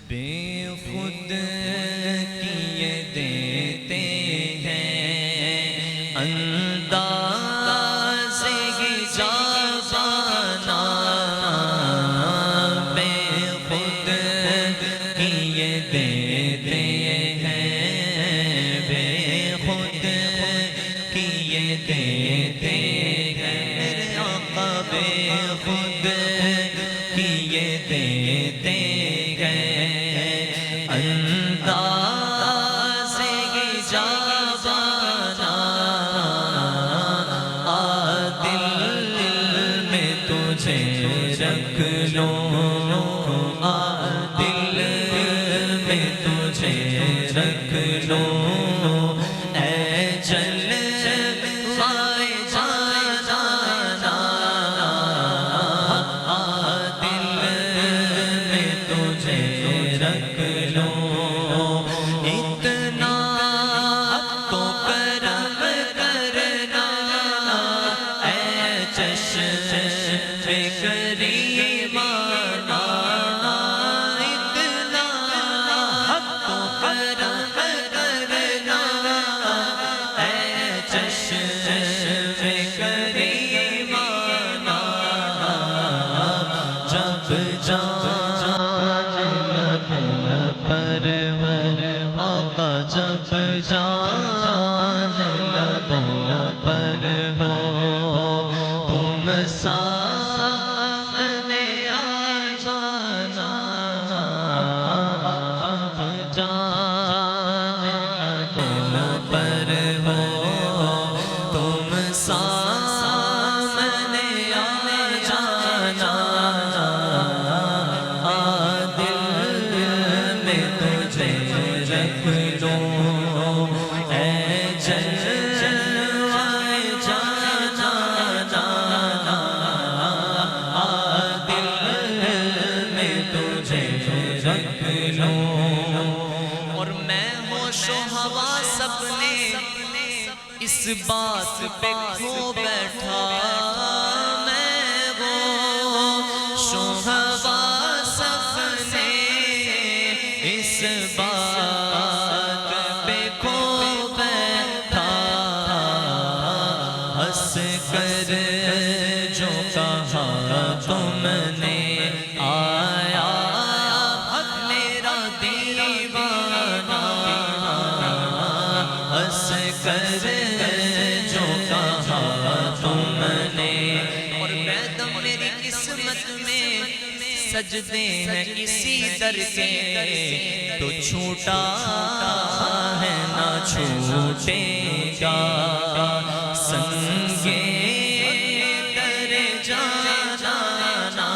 بے خود کیے دیتے ہیں انداز ہجابانا، بے خود کیے دیتے ہیں، بے خود کیے دیتے ہیں، میرے آقا بے خود کیے دیتے انداز ہجابانا، دل میں تجھے رکھ لوں، دل میں تجھے رکھ لوں، اے جلوائے جانانا، دل میں تجھے رکھ لوں، اتنا تو کرم کرنا اے چشم کریمانہ، اتنا تو کرم کرنا اے چشم کریمانہ، جب آقا جب جان لبوں پر ہو، تم سامنے آ جانا، جان لبوں پر ہو، تم سامنے آ جانا، دل میں تجھے رکھ لوں، اے جلوائے جانانا، دل میں تجھے رکھ لوں، اور میں ہوش و حواس اپنے اس بات پہ کھو بیٹھا، میں ہوش و حواس اپنے اس بات پہ کھو بیٹھا، ہنس کر جو کہا تم نے، آیا میرا دیوانہ، ہنس کر جو کہا تم نے، اور بیدم میری قسمت میں سجدے ہیں اسی در کے، تو چھوٹا ہے نہ چھوٹے گا، سنگے در جانانا،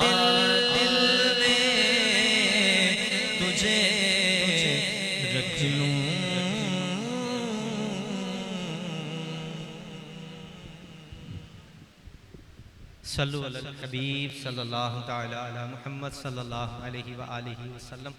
دل میں تجھے رکھ لوں، صلو علی الحبیب صلی اللہ تعالی علی محمد صلی اللہ علیہ وآلہ وسلم۔